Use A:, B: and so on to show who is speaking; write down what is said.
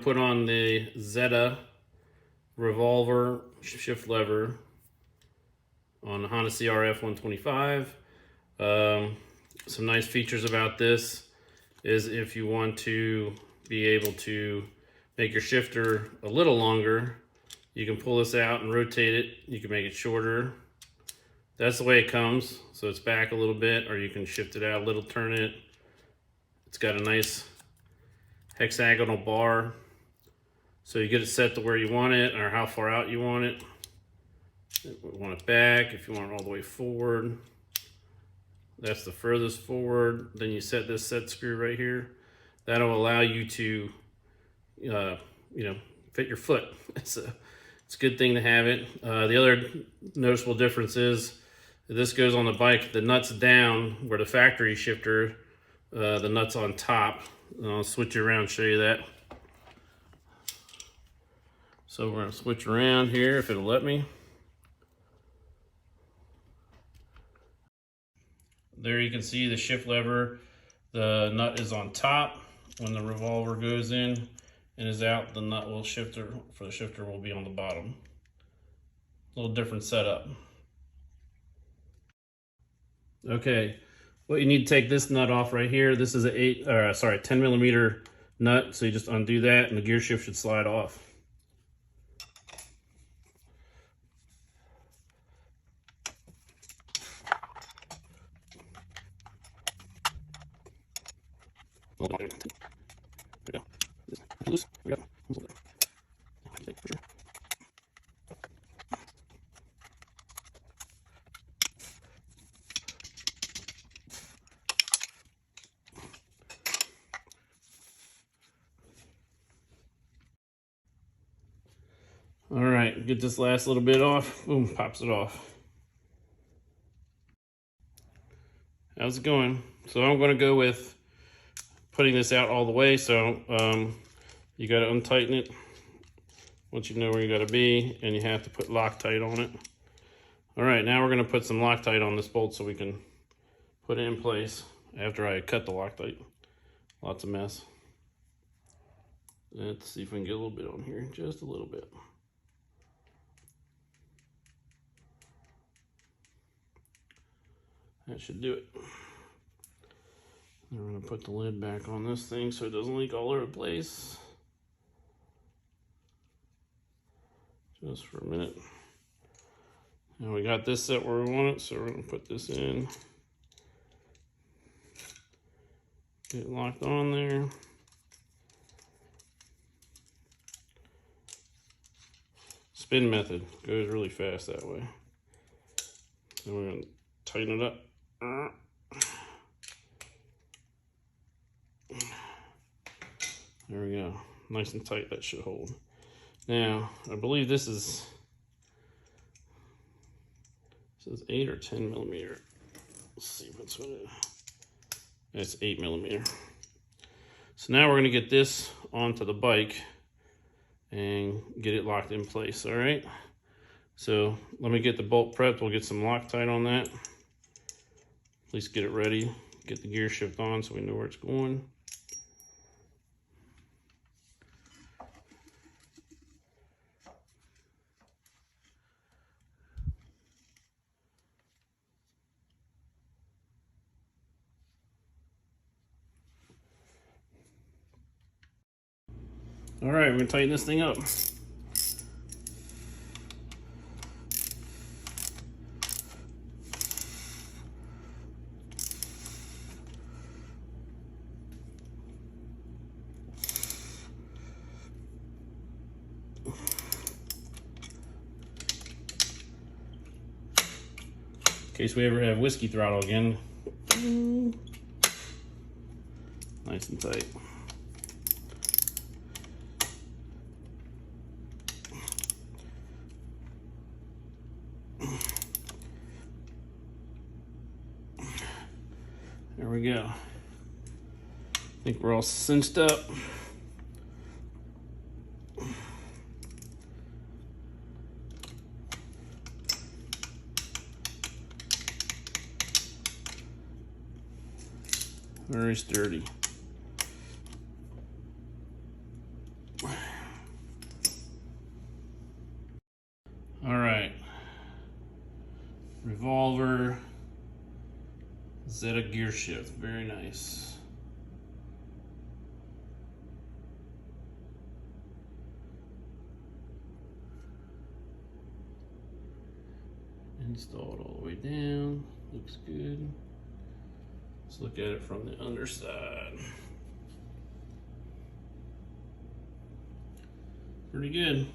A: to put on the Zeta Revolver shift lever on the Honda CRF125. Some nice features about this is if you want to be able to make your shifter a little longer, you can pull this out and rotate it. You can make it shorter. That's the way it comes. So it's back a little bit, or you can shift it out a little, turn it. It's got a nice hexagonal bar. So you get it set to where you want it or how far out you want it. If you want it back, if you want it all the way forward. That's the furthest forward. Then you set this set screw right here. That'll allow you to, fit your foot. It's a good thing to have it. The other noticeable difference is this goes on the bike. The nut's down where the factory shifter, the nut's on top. And I'll switch it around and show you that. So we're gonna switch around here if it'll let me. There you can see the shift lever. The nut is on top. When the revolver goes in and is out, the nut will shifter will be on the bottom. A little different setup. Okay, what you need to take this nut off right here. This is a 10 millimeter nut. So you just undo that and the gear shift should slide off. All right, get this last little bit off. Boom, pops it off. How's it going? So I'm going to go with putting this out all the way. So you got to untighten it once you know where you got to be, and you have to put Loctite on it. All right, now we're going to put some Loctite on this bolt so we can put it in place after I cut the Loctite. Lots of mess. Let's see if we can get a little bit on here, just a little bit. That should do it. Then we're going to put the lid back on this thing so it doesn't leak all over the place. Just for a minute. Now we got this set where we want it, so we're going to put this in. Get it locked on there. Spin method goes really fast that way. Then we're going to tighten it up. There we go. Nice and tight, that should hold. Now, I believe this is 8 or 10 millimeter. Let's see what's what it is. It's 8 millimeter. So now we're gonna get this onto the bike and get it locked in place, all right? So let me get the bolt prepped. We'll get some Loctite on that. At least get it ready. Get the gear shift on so we know where it's going. All right, we're gonna tighten this thing up. In case we ever have whiskey throttle again. Nice and tight. There we go. I think we're all cinched up. Very sturdy. Revolver Zeta Gear Shift, very nice. Installed all the way down, looks good. Let's look at it from the underside. Pretty good.